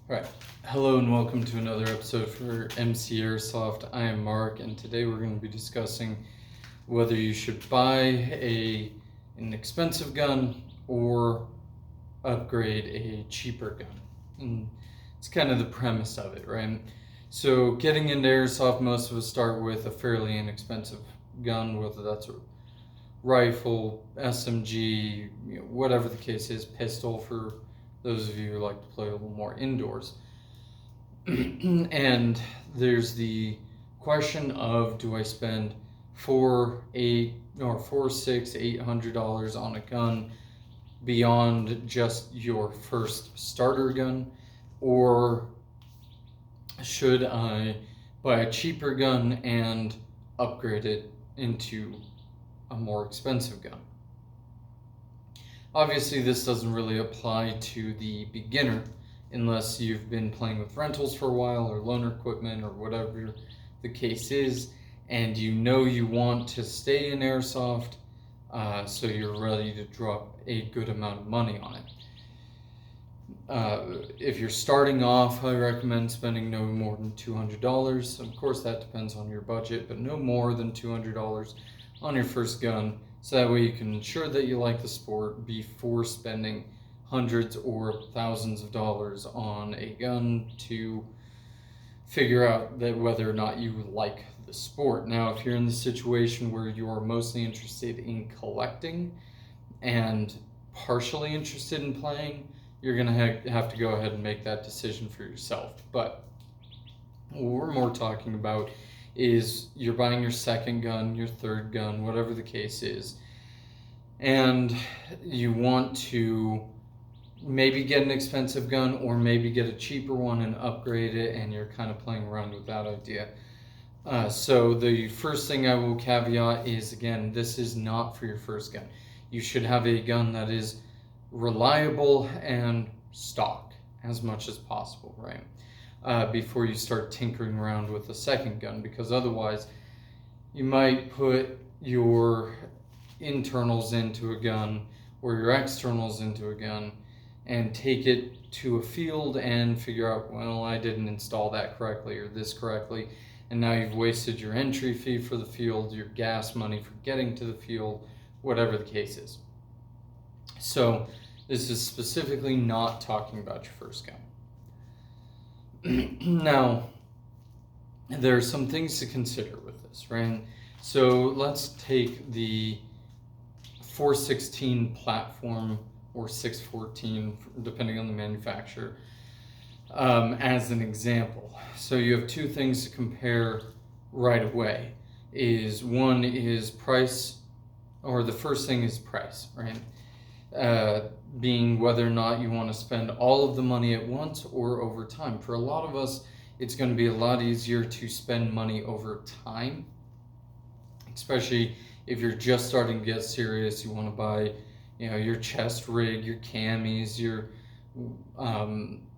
Alright, hello and welcome to another episode for MC Airsoft. I am Mark, and today we're going to be discussing whether you should buy an expensive gun or upgrade a cheaper gun. And it's kind of the premise of it, right? So getting into Airsoft, most of us start with a fairly inexpensive gun, whether that's a rifle, SMG, whatever the case is, pistol for those of you who like to play a little more indoors. And there's the question of, do I spend $800 on a gun beyond just your first starter gun, or should I buy a cheaper gun and upgrade it into a more expensive gun? Obviously, this doesn't really apply to the beginner unless you've been playing with rentals for a while or loaner equipment or whatever the case is, and you know you want to stay in Airsoft, so you're ready to drop a good amount of money on it. If you're starting off, I recommend spending no more than $200. Of course, that depends on your budget, but no more than $200 on your first gun. So that way you can ensure that you like the sport before spending hundreds or thousands of dollars on a gun to figure out that whether or not you like the sport. Now, if you're in the situation where you're mostly interested in collecting and partially interested in playing, you're going to have to go ahead and make that decision for yourself. But what we're more talking about is you're buying your second gun, your third gun, whatever the case is, and you want to maybe get an expensive gun or maybe get a cheaper one and upgrade it, and you're kind of playing around with that idea. So the first thing I will caveat is, again, this is not for your first gun. You should have a gun that is reliable and stock as much as possible, right? Before you start tinkering around with a second gun, because otherwise you might put your internals into a gun or your externals into a gun and take it to a field and figure out, well, I didn't install that correctly or this correctly, and now you've wasted your entry fee for the field, your gas money for getting to the field, whatever the case is. So this is specifically not talking about your first gun. Now, there are some things to consider with this, right? So let's take the 416 platform or 614, depending on the manufacturer, as an example. So you have two things to compare right away. One is price, or the first thing is price, right? Being whether or not you want to spend all of the money at once or over time. For a lot of us, it's going to be a lot easier to spend money over time, especially if you're just starting to get serious. You want to buy, your chest rig, your camis, your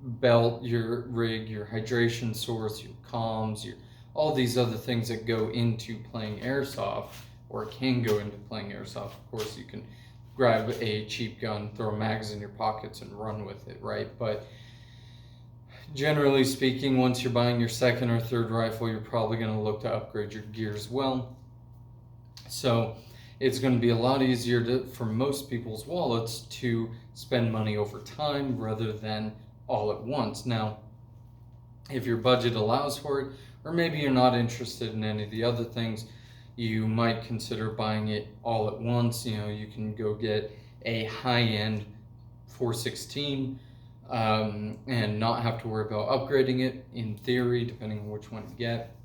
belt, your rig, your hydration source, your comms, all these other things that go into playing Airsoft, or can go into playing Airsoft. Of course, you can grab a cheap gun, throw mags in your pockets, and run with it, right? But generally speaking, once you're buying your second or third rifle, you're probably going to look to upgrade your gear as well. So it's going to be a lot easier for most people's wallets to spend money over time rather than all at once. Now, if your budget allows for it, or maybe you're not interested in any of the other things, you might consider buying it all at once. You can go get a high-end 416 and not have to worry about upgrading it, in theory, depending on which one you get.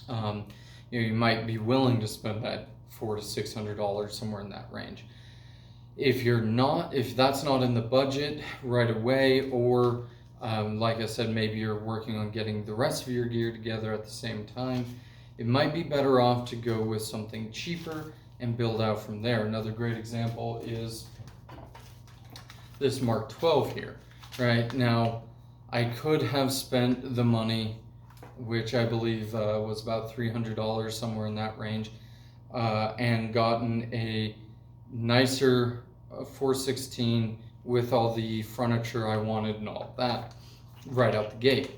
You might be willing to spend that $400 to $600, somewhere in that range. If that's not in the budget right away, or like I said, maybe you're working on getting the rest of your gear together at the same time, it might be better off to go with something cheaper and build out from there. Another great example is this Mark 12 here, right? Now, I could have spent the money, which I believe was about $300, somewhere in that range, and gotten a nicer 416 with all the furniture I wanted and all that. right out the gate.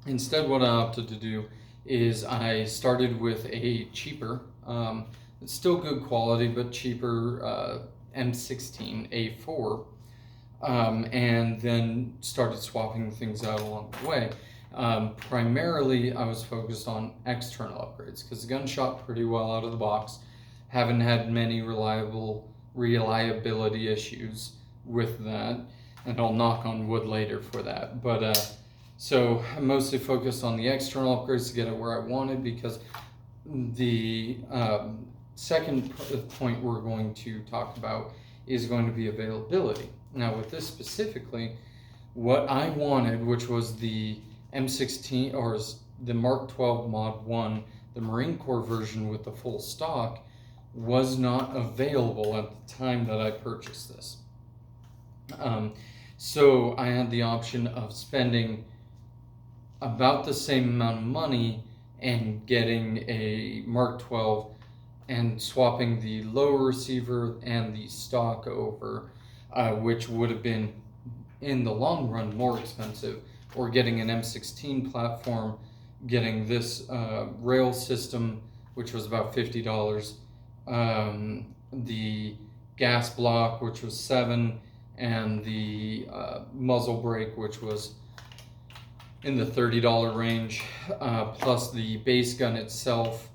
Instead, what I opted to do is I started with a cheaper, it's still good quality, but cheaper M16A4, and then started swapping things out along the way. Primarily, I was focused on external upgrades because the gun shot pretty well out of the box. Haven't had many reliability issues with that, and I'll knock on wood later for that. But so I mostly focused on the external upgrades to get it where I wanted, because the second point we're going to talk about is going to be availability. Now with this specifically, what I wanted, which was the M16 or the Mark 12 Mod 1, the Marine Corps version with the full stock, was not available at the time that I purchased this. So I had the option of spending about the same amount of money and getting a Mark 12 and swapping the lower receiver and the stock over, which would have been in the long run more expensive, or getting an M16 platform, getting this rail system, which was about $50, the gas block, which was $7, and the muzzle brake, which was in the $30 range, plus the base gun itself,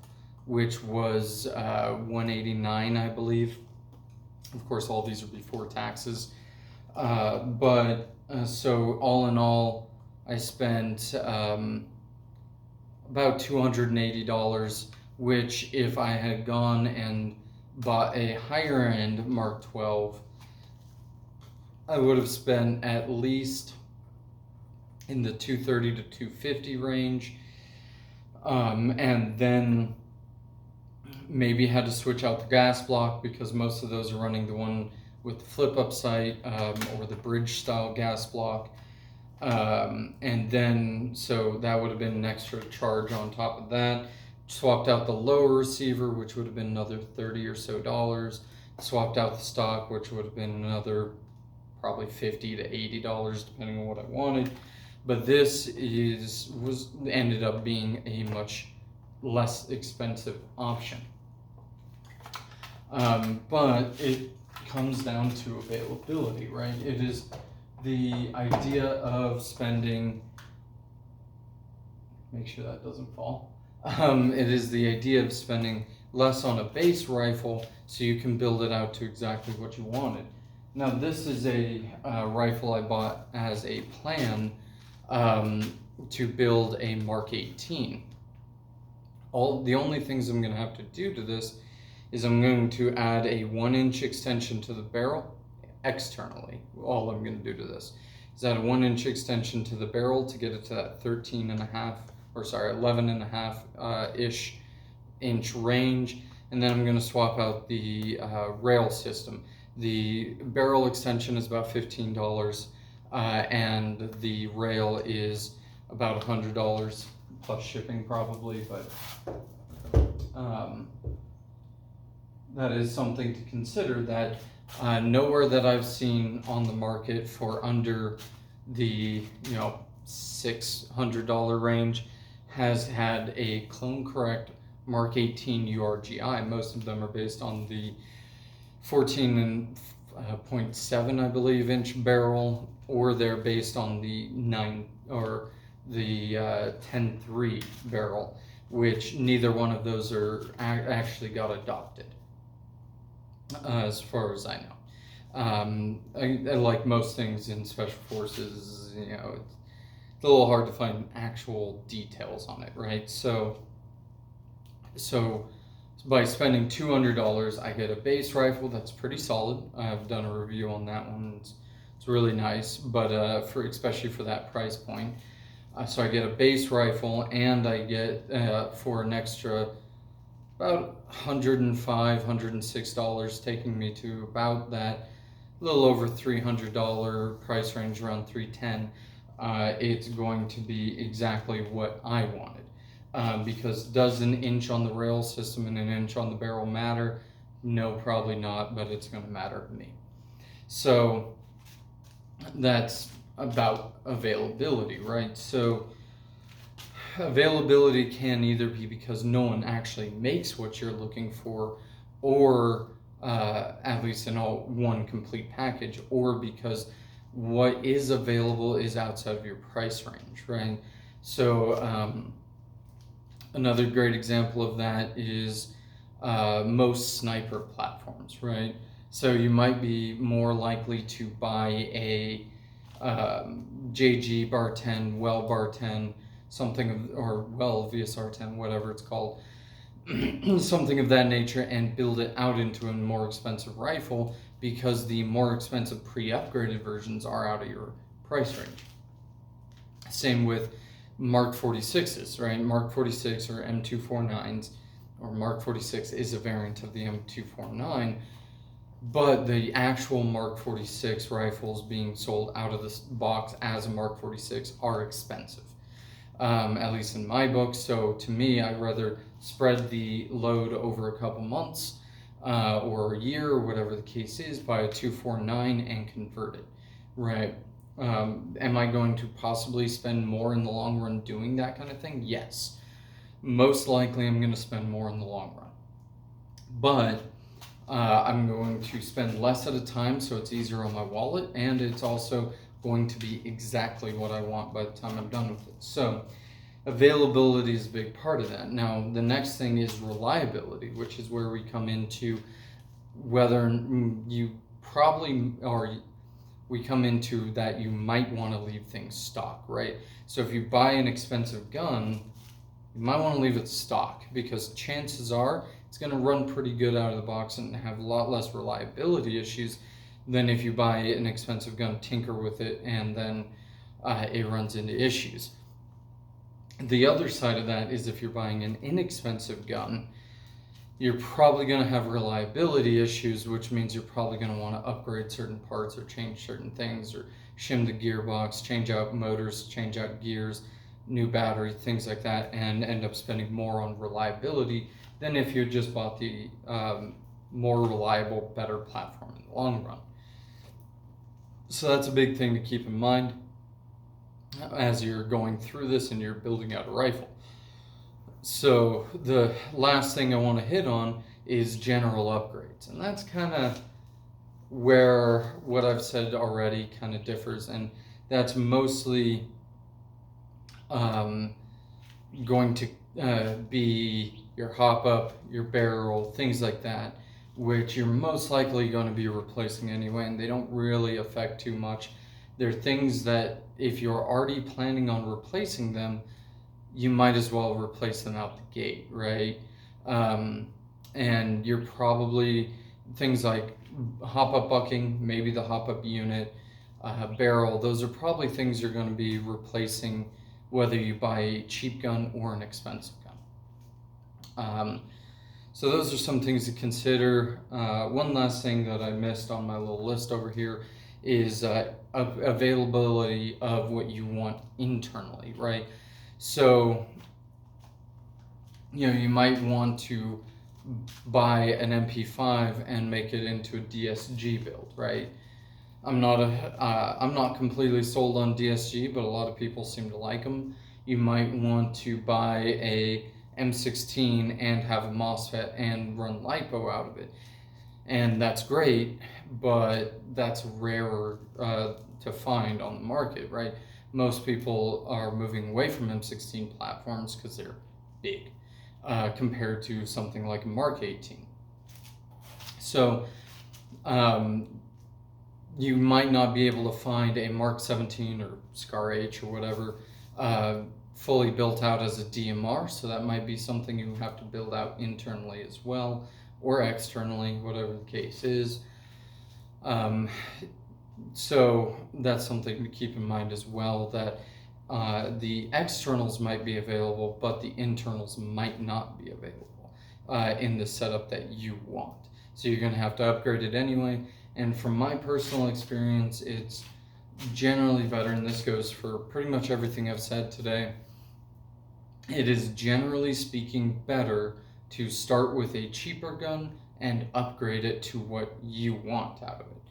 which was $189, I believe. Of course, all these are before taxes. So all in all, I spent about $280, which if I had gone and bought a higher end Mark 12, I would have spent at least in the $230 to $250 range, and then maybe had to switch out the gas block, because most of those are running the one with the flip up sight, or the bridge style gas block, and then so that would have been an extra charge on top of that. Swapped out the lower receiver, which would have been another $30 or so. Swapped out the stock, which would have been another probably $50 to $80, depending on what I wanted. But this ended up being a much less expensive option. But it comes down to availability, right? It is the idea of spending, make sure that doesn't fall. It is the idea of spending less on a base rifle so you can build it out to exactly what you wanted. Now this is a rifle I bought as a plan to build a Mark 18. The only things I'm going to have to do to this is I'm going to add a 1-inch extension to the barrel externally. All I'm going to do to this is add a 1-inch extension to the barrel to get it to that 11.5 ish inch range, and then I'm going to swap out the rail system. The barrel extension is about $15, and the rail is about $100 plus shipping probably, but that is something to consider, that nowhere that I've seen on the market for under the $600 range has had a clone correct Mark 18 URGI. Most of them are based on the 14.7, I believe, inch barrel, or they're based on the 9 or the 10.3 barrel, which neither one of those are actually got adopted, as far as I know. Like most things in Special Forces, it's a little hard to find actual details on it, right? So by spending $200, I get a base rifle that's pretty solid. I've done a review on that one. It's really nice, but especially for that price point. So I get a base rifle, and I get for an extra about $105, $106, taking me to about that little over $300 price range, around $310. It's going to be exactly what I wanted. Because does an inch on the rail system and an inch on the barrel matter? No, probably not, but it's going to matter to me. So that's about availability, right? So availability can either be because no one actually makes what you're looking for, or at least in all one complete package, or because what is available is outside of your price range, right? So another great example of that is most sniper platforms, right? So you might be more likely to buy a JG Bar 10, Well Bar 10, something of, or Well VSR 10, whatever it's called, something of that nature, and build it out into a more expensive rifle because the more expensive pre-upgraded versions are out of your price range. Same with Mark 46s, right? Mark 46 or M249s, or Mark 46 is a variant of the M249, but the actual Mark 46 rifles being sold out of this box as a Mark 46 are expensive, at least in my book. So to me, I'd rather spread the load over a couple months or a year, or whatever the case is, buy a 249 and convert it, right? Am I going to possibly spend more in the long run doing that kind of thing? Yes. Most likely I'm going to spend more in the long run. But I'm going to spend less at a time, so it's easier on my wallet, and it's also going to be exactly what I want by the time I'm done with it. So availability is a big part of that. Now, the next thing is reliability, which is where we come into whether you probably, or we come into that you might want to leave things stock, right? So if you buy an expensive gun, you might want to leave it stock, because chances are it's going to run pretty good out of the box and have a lot less reliability issues than if you buy an expensive gun, tinker with it, and then it runs into issues. The other side of that is if you're buying an inexpensive gun, you're probably going to have reliability issues, which means you're probably going to want to upgrade certain parts or change certain things, or shim the gearbox, change out motors, change out gears, new battery, things like that, and end up spending more on reliability than if you just bought the more reliable, better platform in the long run. So that's a big thing to keep in mind as you're going through this and you're building out a rifle. So the last thing I want to hit on is general upgrades, and that's kind of where what I've said already kind of differs, and that's mostly going to be your hop up, your barrel, things like that, which you're most likely going to be replacing anyway, and they don't really affect too much. They're things that if you're already planning on replacing them, you might as well replace them out the gate, right? And you're probably, things like hop-up bucking, maybe the hop-up unit, barrel, those are probably things you're going to be replacing whether you buy a cheap gun or an expensive gun. So those are some things to consider. One last thing that I missed on my little list over here is availability of what you want internally, right? So, you might want to buy an MP5 and make it into a DSG build, right? I'm not completely sold on DSG, but a lot of people seem to like them. You might want to buy a M16 and have a MOSFET and run LiPo out of it, and that's great, but that's rarer to find on the market, right? Most people are moving away from M16 platforms because they're big compared to something like a Mark 18. So you might not be able to find a Mark 17 or Scar H or whatever fully built out as a DMR, so that might be something you have to build out internally as well, or externally, whatever the case is. So that's something to keep in mind as well, that the externals might be available, but the internals might not be available in the setup that you want. So you're going to have to upgrade it anyway. And from my personal experience, it's generally better, and this goes for pretty much everything I've said today, it is generally speaking better to start with a cheaper gun and upgrade it to what you want out of it.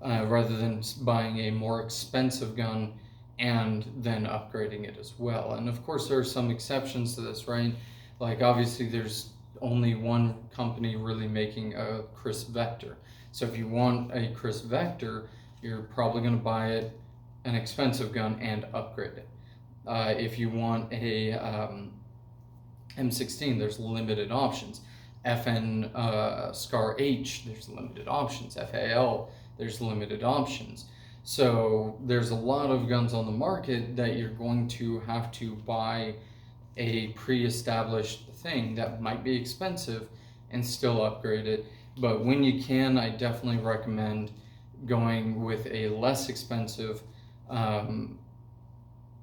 rather than buying a more expensive gun and then upgrading it as well. And of course, there are some exceptions to this, right? Like, obviously, there's only one company really making a Chris Vector. So if you want a Chris Vector, you're probably going to buy it an expensive gun and upgrade it. If you want a M16, there's limited options. FN Scar H, there's limited options. FAL, there's limited options. So there's a lot of guns on the market that you're going to have to buy a pre-established thing that might be expensive and still upgrade it. But when you can, I definitely recommend going with a less expensive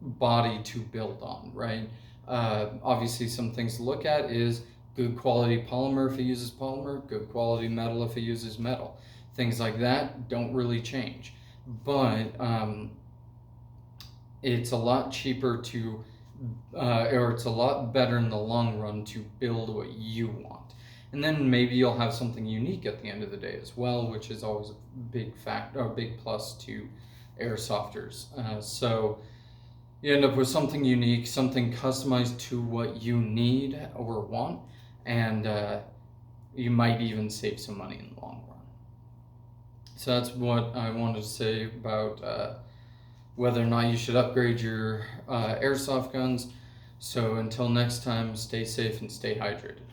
body to build on, right? Obviously, some things to look at is good quality polymer if it uses polymer, good quality metal if it uses metal. Things like that don't really change. But it's a lot cheaper to, or it's a lot better in the long run to build what you want. And then maybe you'll have something unique at the end of the day as well, which is always a big factor, or a big plus to airsofters. So you end up with something unique, something customized to what you need or want, and you might even save some money in the long run. So that's what I wanted to say about whether or not you should upgrade your airsoft guns. So until next time, stay safe and stay hydrated.